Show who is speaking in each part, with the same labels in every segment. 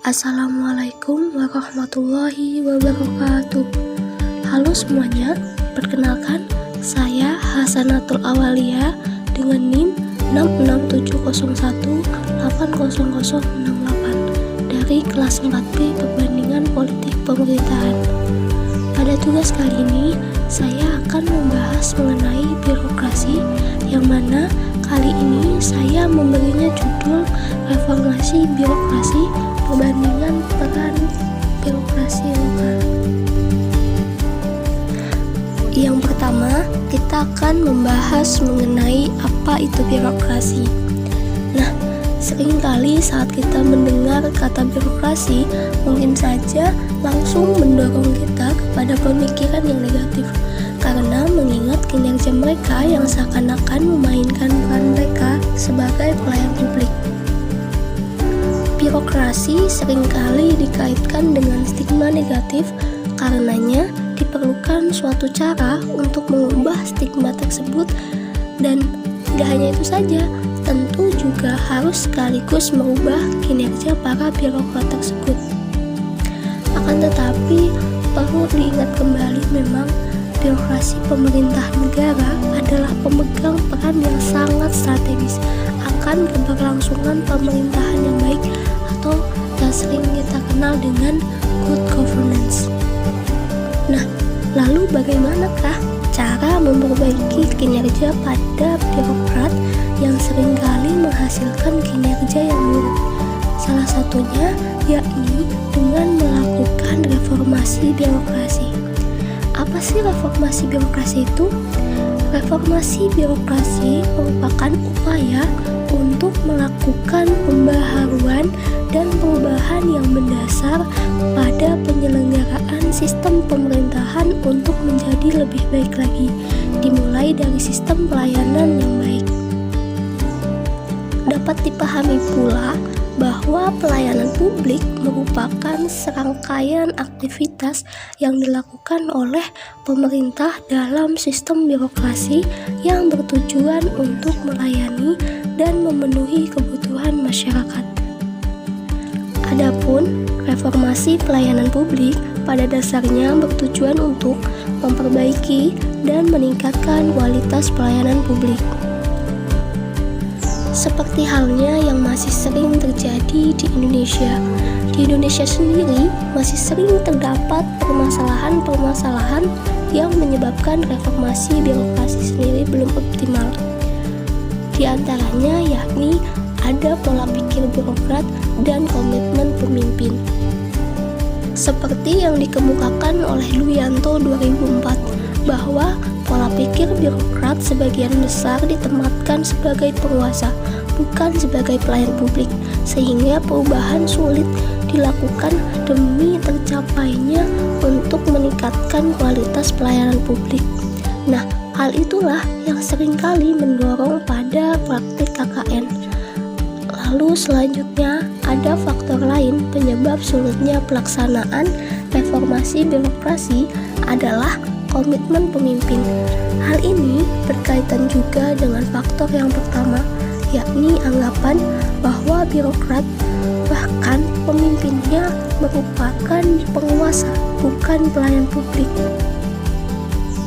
Speaker 1: Assalamualaikum warahmatullahi wabarakatuh. Halo semuanya, perkenalkan saya Hasanatul Awalia dengan NIM 66701800068 dari kelas 4B Perbandingan Politik Pemerintahan. Pada tugas kali ini, saya akan membahas mengenai birokrasi, yang mana kali ini saya memberinya judul Reformasi Birokrasi Perbandingan Peran Birokrasi Lokal. Yang pertama, kita akan membahas mengenai apa itu birokrasi. Nah, seringkali saat kita mendengar kata birokrasi, mungkin saja langsung mendorong kita kepada pemikiran yang negatif, karena mengingat kinerja mereka yang seakan-akan memainkan peran mereka sebagai pelayan publik. Birokrasi seringkali dikaitkan dengan stigma negatif, karenanya diperlukan suatu cara untuk mengubah stigma tersebut, dan tidak hanya itu saja, tentu juga harus sekaligus merubah kinerja para birokrat tersebut. Akan tetapi, perlu diingat kembali memang birokrasi pemerintah negara adalah pemegang peran yang sangat strategis akan keberlangsungan pemerintahan yang baik, atau yang sering kita kenal dengan good governance. Nah, lalu bagaimanakah cara memperbaiki kinerja pada birokrat yang seringkali menghasilkan kinerja yang buruk? Salah satunya yakni dengan melakukan reformasi birokrasi. Apa sih reformasi birokrasi itu? Reformasi birokrasi merupakan upaya untuk melakukan pembaharuan dan perubahan yang mendasar pada penyelenggaraan sistem pemerintahan untuk menjadi lebih baik lagi, dimulai dari sistem pelayanan yang baik. Dapat dipahami pula bahwa pelayanan publik merupakan serangkaian aktivitas yang dilakukan oleh pemerintah dalam sistem birokrasi yang bertujuan untuk melayani dan memenuhi kebutuhan masyarakat. Adapun reformasi pelayanan publik pada dasarnya bertujuan untuk memperbaiki dan meningkatkan kualitas pelayanan publik. Seperti halnya yang masih sering terjadi di Indonesia. Di Indonesia sendiri masih sering terdapat permasalahan-permasalahan yang menyebabkan reformasi birokrasi sendiri belum optimal. Di antaranya yakni ada pola pikir birokrat dan komitmen pemimpin. Seperti yang dikemukakan oleh Luyanto 2004, bahwa pola pikir birokrat sebagian besar ditempatkan sebagai penguasa, bukan sebagai pelayan publik, sehingga perubahan sulit dilakukan demi tercapainya untuk meningkatkan kualitas pelayanan publik. Nah, hal itulah yang seringkali mendorong pada praktik KKN. Lalu selanjutnya ada faktor lain penyebab sulitnya pelaksanaan reformasi birokrasi adalah komitmen pemimpin. Hal ini berkaitan juga dengan faktor yang pertama, yakni anggapan bahwa birokrat bahkan pemimpinnya merupakan penguasa, bukan pelayan publik.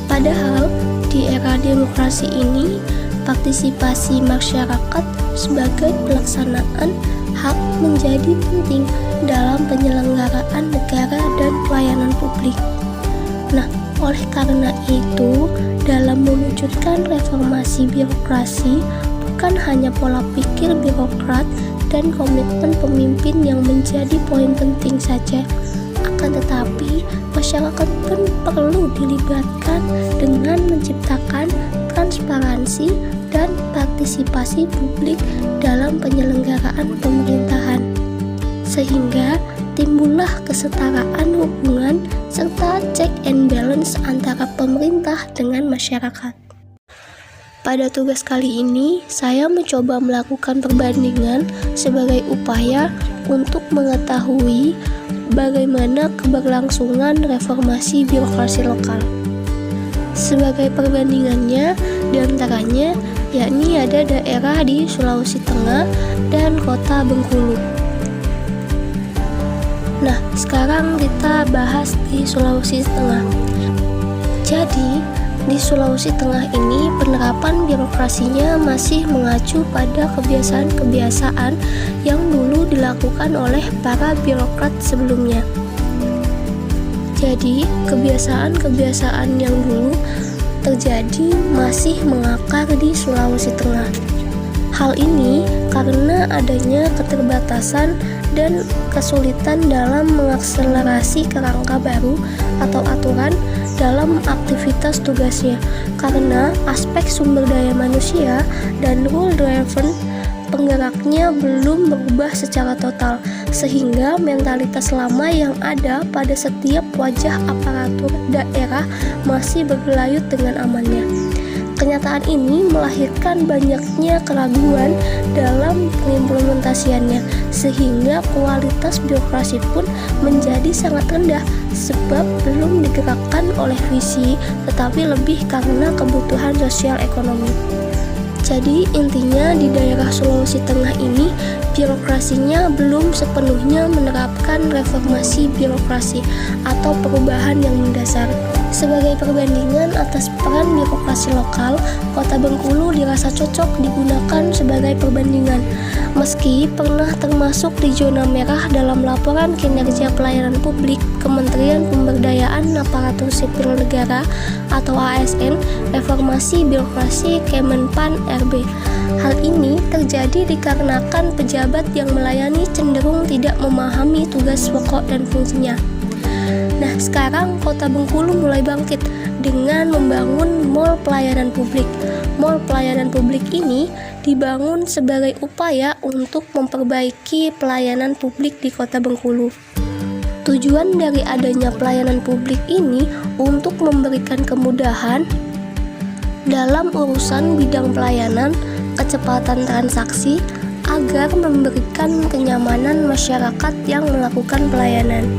Speaker 1: Padahal di era demokrasi ini, partisipasi masyarakat sebagai pelaksanaan hak menjadi penting dalam penyelenggaraan negara dan pelayanan publik. Nah, oleh karena itu, dalam mewujudkan reformasi birokrasi, bukan hanya pola pikir birokrat dan komitmen pemimpin yang menjadi poin penting saja, akan tetapi masyarakat pun perlu dilibatkan dengan menciptakan transparansi dan partisipasi publik dalam penyelenggaraan pemerintahan, sehingga timbullah kesetaraan hubungan serta check and balance antara pemerintah dengan masyarakat. Pada tugas kali ini, saya mencoba melakukan perbandingan sebagai upaya untuk mengetahui bagaimana keberlangsungan reformasi birokrasi lokal. Sebagai perbandingannya, diantaranya yakni ada daerah di Sulawesi Tengah dan kota Bengkulu. Nah, sekarang kita bahas di Sulawesi Tengah. Jadi, di Sulawesi Tengah ini penerapan birokrasinya masih mengacu pada kebiasaan-kebiasaan yang dulu dilakukan oleh para birokrat sebelumnya. Jadi, kebiasaan-kebiasaan yang dulu terjadi masih mengakar di Sulawesi Tengah. Hal ini karena adanya keterbatasan dan kesulitan dalam mengakselerasi kerangka baru atau aturan dalam aktivitas tugasnya, karena aspek sumber daya manusia dan rule-driven penggeraknya belum berubah secara total, sehingga mentalitas lama yang ada pada setiap wajah aparatur daerah masih bergelayut dengan amannya. Kenyataan ini melahirkan banyaknya keraguan dalam pengimplementasiannya, sehingga kualitas birokrasi pun menjadi sangat rendah sebab belum digerakkan oleh visi, tetapi lebih karena kebutuhan sosial ekonomi. Jadi intinya di daerah Sulawesi Tengah ini birokrasinya belum sepenuhnya menerapkan reformasi birokrasi atau perubahan yang mendasar. Sebagai perbandingan atas peran birokrasi lokal, Kota Bengkulu dirasa cocok digunakan sebagai perbandingan. Meski pernah termasuk di zona merah dalam laporan kinerja pelayanan publik Kementerian Pemberdayaan Aparatur Sipil Negara atau ASN, reformasi birokrasi Kemenpan RB. Hal ini terjadi dikarenakan pejabat yang melayani cenderung tidak memahami tugas pokok dan fungsinya. Nah, sekarang Kota Bengkulu mulai bangkit dengan membangun Mall Pelayanan Publik. Mall Pelayanan Publik ini dibangun sebagai upaya untuk memperbaiki pelayanan publik di Kota Bengkulu. Tujuan dari adanya pelayanan publik ini untuk memberikan kemudahan dalam urusan bidang pelayanan, kecepatan transaksi, agar memberikan kenyamanan masyarakat yang melakukan pelayanan.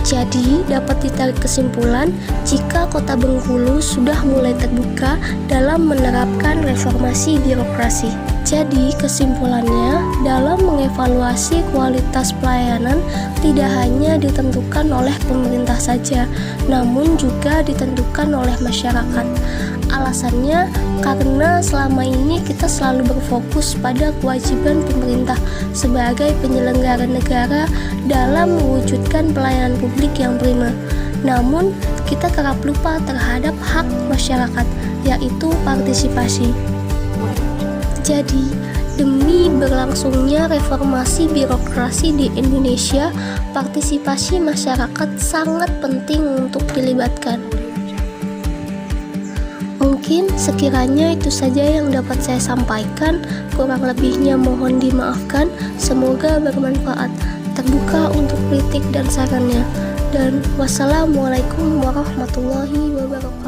Speaker 1: Jadi, dapat ditarik kesimpulan jika Kota Bengkulu sudah mulai terbuka dalam menerapkan reformasi birokrasi. Jadi, kesimpulannya, dalam mengevaluasi kualitas pelayanan tidak hanya ditentukan oleh pemerintah saja, namun juga ditentukan oleh masyarakat. Alasannya karena selama ini kita selalu berfokus pada kewajiban pemerintah sebagai penyelenggara negara dalam mewujudkan pelayanan publik yang prima. Namun, kita kerap lupa terhadap hak masyarakat, yaitu partisipasi. Jadi, demi berlangsungnya reformasi birokrasi di Indonesia, partisipasi masyarakat sangat penting untuk dilibatkan. Mungkin sekiranya itu saja yang dapat saya sampaikan, kurang lebihnya mohon dimaafkan, semoga bermanfaat, terbuka untuk kritik dan sarannya, dan wassalamualaikum warahmatullahi wabarakatuh.